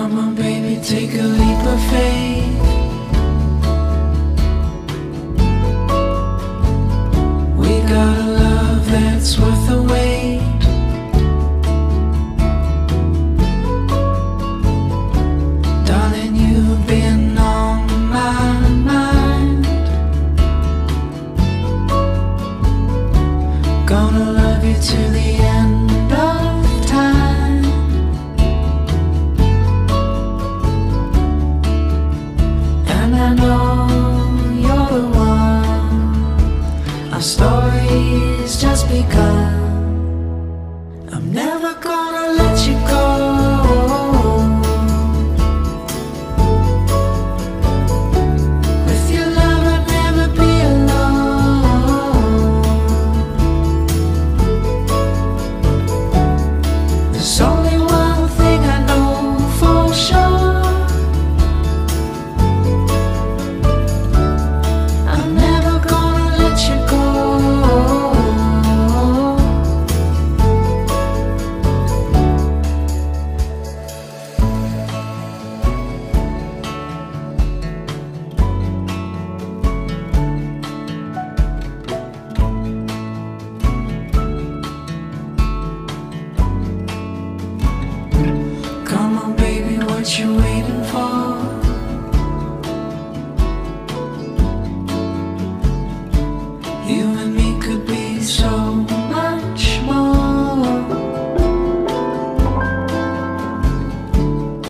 Come on, baby, take a leap of faith. We got a love that's worth the wait. Darling, you've been on my mind. Gonna love you till the end of time. And I know you're the one. Our story's just begun. I'm never gonna let you go. With your love I'd never be alone. There's only one thing I know for sure. I'm never gonna let you go. Come on, baby, what you waiting for?